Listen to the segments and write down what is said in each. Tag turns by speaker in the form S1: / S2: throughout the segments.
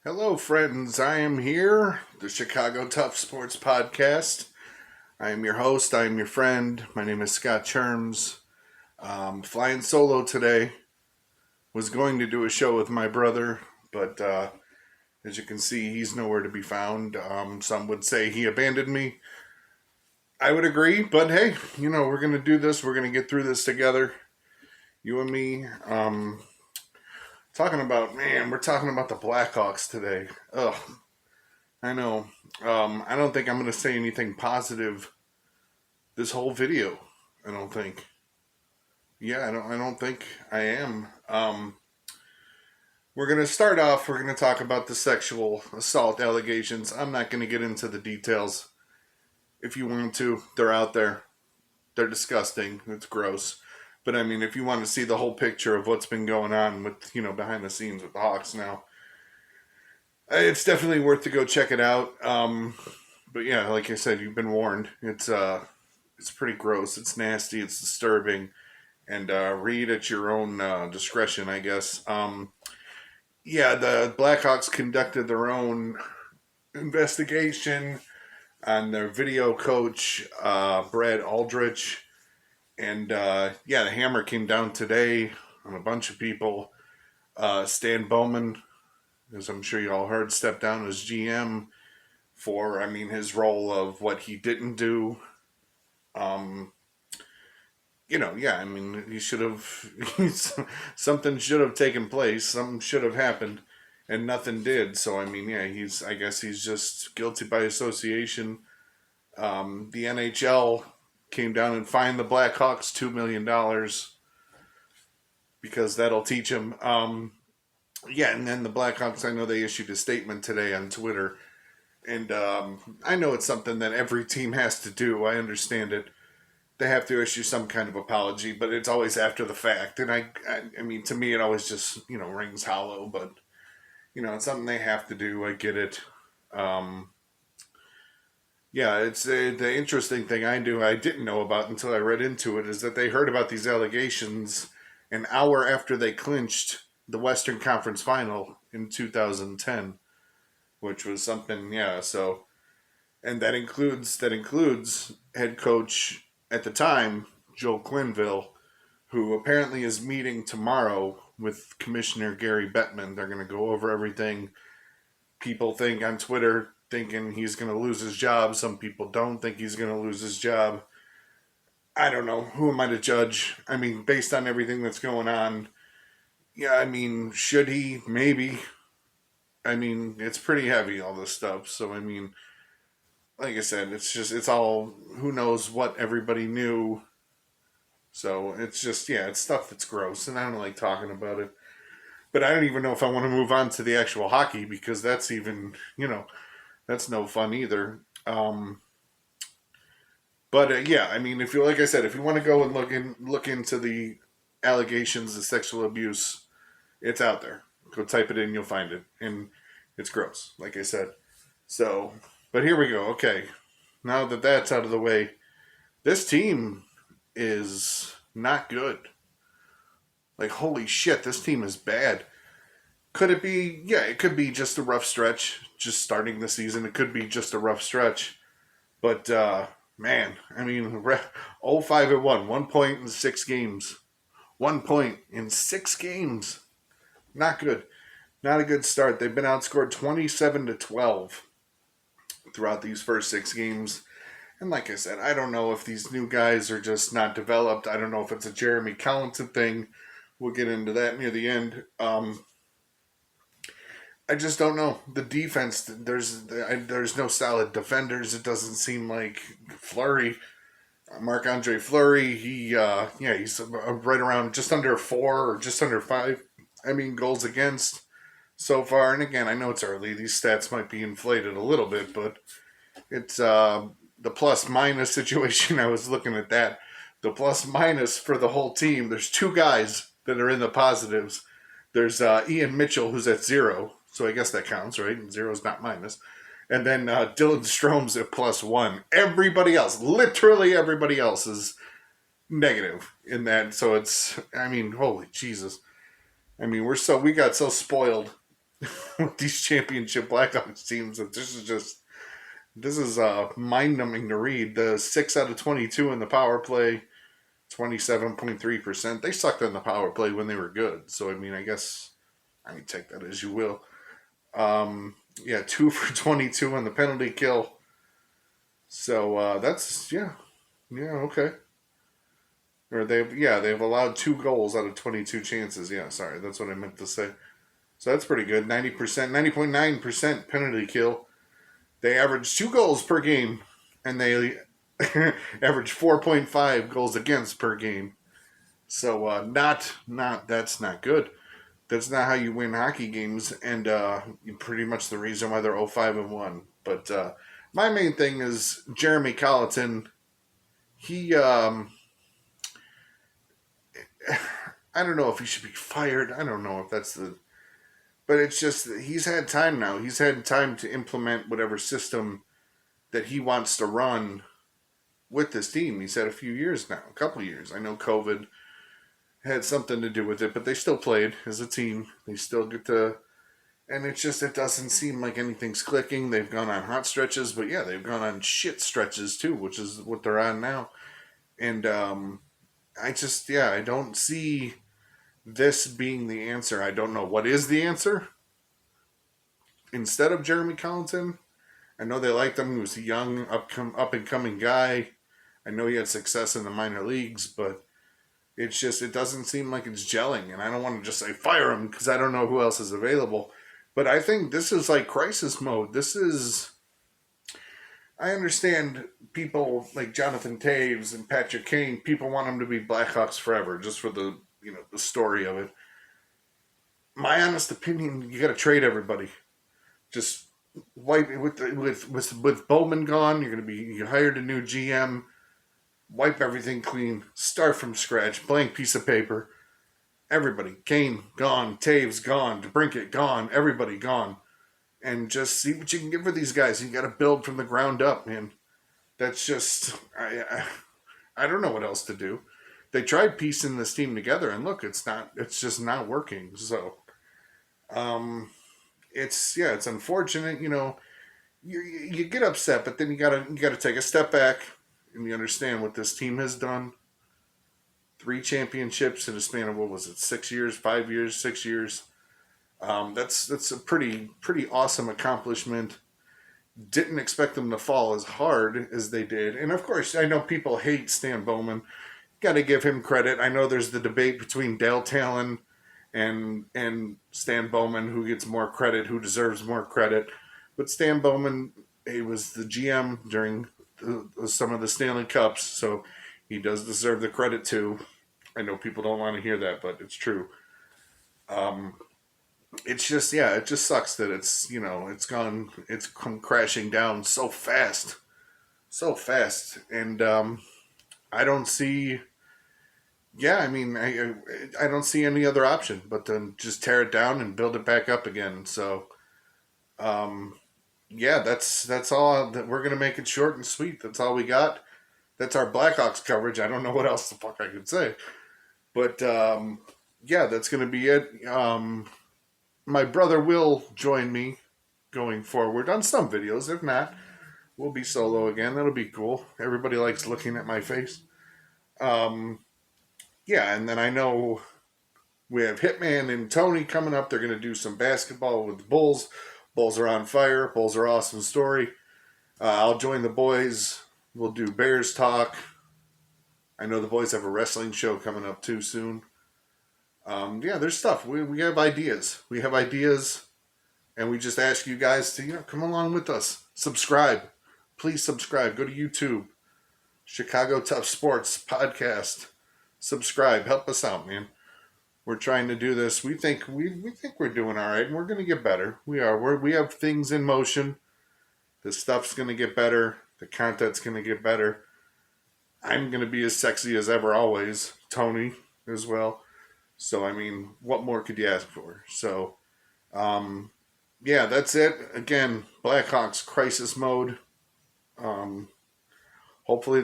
S1: Hello, friends. I am here, the Chicago Tough Sports Podcast. I am your host. I am your friend. My name is Scott Cherms. Flying solo today. Was going to do a show with my brother, but as you can see, he's nowhere to be found. Some would say he abandoned me. I would agree, but hey, we're going to do this. We're going to get through this together. You and me. We're talking about the Blackhawks today. Ugh. I know. I don't think I'm going to say anything positive this whole video. I don't think. Yeah, I don't think I am. We're going to start off. We're going to talk about the sexual assault allegations. I'm not going to get into the details. If you want to, they're out there. They're disgusting. It's gross. But I mean, if you want to see the whole picture of what's been going on with, behind the scenes with the Hawks now, it's definitely worth to go check it out. But yeah, like I said, you've been warned. It's pretty gross. It's nasty. It's disturbing. And read at your own discretion, I guess. Yeah, the Blackhawks conducted their own investigation on their video coach, Brad Aldrich. And yeah, the hammer came down today on a bunch of people. Stan Bowman, as I'm sure you all heard, stepped down as GM for, his role of what he didn't do. He should have, something should have taken place, something should have happened, and nothing did. So, I guess he's just guilty by association. The NHL came down and fined the Blackhawks $2 million because that'll teach him. Yeah, and then the Blackhawks, I know they issued a statement today on Twitter, and I know it's something that every team has to do. I understand it. They have to issue some kind of apology, but it's always after the fact. And I mean, to me, it always just, rings hollow, but, it's something they have to do. I get it. Yeah, it's the interesting thing I didn't know about until I read into it is that they heard about these allegations an hour after they clinched the Western Conference Final in 2010, which was something, yeah. So, and that includes head coach at the time, Joel Quenneville, who apparently is meeting tomorrow with Commissioner Gary Bettman. They're going to go over everything. People think on Twitter, thinking he's going to lose his job. Some people don't think he's going to lose his job. I don't know. Who am I to judge? I mean, based on everything that's going on, yeah, should he? Maybe. It's pretty heavy, all this stuff. So, like I said, it's all, who knows what everybody knew. So it's just, yeah, it's stuff that's gross, and I don't like talking about it. But I don't even know if I want to move on to the actual hockey, because that's even, that's no fun either. But yeah, if you, like I said, if you want to go and look into the allegations of sexual abuse, it's out there. Go type it in, you'll find it, and it's gross, like I said. So, but here we go. Okay, now that that's out of the way, this team is not good. Like, holy shit, this team is bad. Could it be? Yeah, it could be just a rough stretch, just starting the season. It could be just a rough stretch. But, man, 0-5-1, 1 point in 6 games. 1 point in 6 games. Not good. Not a good start. They've been outscored 27-12 throughout these first 6 games. And like I said, I don't know if these new guys are just not developed. I don't know if it's a Jeremy Collinson thing. We'll get into that near the end. I just don't know. The defense, there's no solid defenders. It doesn't seem like Fleury, Marc-Andre Fleury, he's right around just under 4 or just under 5. Goals against so far. And again, I know it's early. These stats might be inflated a little bit, but it's the plus-minus situation. I was looking at that. The plus-minus for the whole team, there's 2 guys that are in the positives. There's Ian Mitchell, who's at 0. So I guess that counts, right? 0's not minus. And then Dylan Strome's at +1. Everybody else, literally everybody else, is negative in that. So it's, holy Jesus. We got so spoiled with these championship Blackhawks teams that this is mind-numbing to read. The 6 out of 22 in the power play, 27.3%. They sucked on the power play when they were good. So, I mean, I mean, take that as you will. Yeah, 2 for 22 on the penalty kill. So, okay. Or they've allowed 2 goals out of 22 chances. Yeah, sorry, that's what I meant to say. So that's pretty good. 90%, 90.9% penalty kill. They average 2 goals per game, and they average 4.5 goals against per game. So that's not good. That's not how you win hockey games, and pretty much the reason why they're 0-5-1. But my main thing is Jeremy Colleton. He I don't know if he should be fired. I don't know if that's the. But it's just he's had time now. He's had time to implement whatever system that he wants to run with this team. He's had a few years now, a couple of years. I know COVID had something to do with it, but they still played as a team. They still get to. And it's just, it doesn't seem like anything's clicking. They've gone on hot stretches, but yeah, they've gone on shit stretches too, which is what they're on now. And I don't see this being the answer. I don't know what is the answer instead of Jeremy Colleton. I know they liked him. He was a young, up and coming guy. I know he had success in the minor leagues, but it's just, it doesn't seem like it's gelling. And I don't want to just say fire him because I don't know who else is available. But I think this is like crisis mode. I understand people like Jonathan Taves and Patrick Kane, people want them to be Blackhawks forever just for the, the story of it. My honest opinion, you got to trade everybody. Just wipe it with Bowman gone. You hired a new GM. Wipe everything clean. Start from scratch. Blank piece of paper. Everybody. Kane gone. Taves gone. DeBrincat gone. Everybody gone. And just see what you can get for these guys. You got to build from the ground up, man. That's just I don't know what else to do. They tried piecing this team together, and look, it's just not working. So, it's unfortunate. You get upset, but then you gotta take a step back and you understand what this team has done. 3 championships in a span of, what was it, 6 years, 5 years, 6 years. That's a pretty awesome accomplishment. Didn't expect them to fall as hard as they did, and of course, I know people hate Stan Bowman. Got to give him credit. I know there's the debate between Dale Talon and Stan Bowman, who gets more credit, who deserves more credit. But Stan Bowman, he was the GM during some of the Stanley Cups, so he does deserve the credit too. I know people don't want to hear that, but it's true. It's just, it just sucks that it's come crashing down so fast, and I don't see. Yeah, I mean, I don't see any other option but to just tear it down and build it back up again. So, that's all. That we're gonna make it short and sweet. That's all we got. That's our Blackhawks coverage. I don't know what else the fuck I could say, but that's gonna be it. My brother will join me going forward on some videos. If not, we'll be solo again. That'll be cool. Everybody likes looking at my face. And then I know we have Hitman and Tony coming up. They're going to do some basketball with the Bulls. Bulls are on fire. Bulls are awesome story. I'll join the boys. We'll do Bears talk. I know the boys have a wrestling show coming up too soon. There's stuff. We have ideas. We have ideas. And we just ask you guys to, come along with us. Subscribe. Please subscribe. Go to YouTube. Chicago Tough Sports Podcast. Subscribe. Help us out, man. We're trying to do this. We think we're doing all right, and we're going to get better. We are. We have things in motion. The stuff's going to get better. The content's going to get better. I'm going to be as sexy as ever, always. Tony as well. So, I mean, what more could you ask for? So, that's it. Again, Blackhawks crisis mode. Hopefully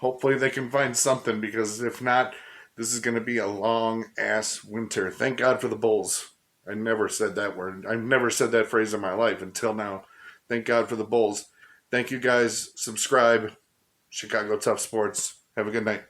S1: hopefully they can find something, because if not, this is going to be a long ass winter. Thank God for the Bulls. I never said that word. I've never said that phrase in my life until now. Thank God for the Bulls. Thank you guys. Subscribe. Chicago Tough Sports. Have a good night.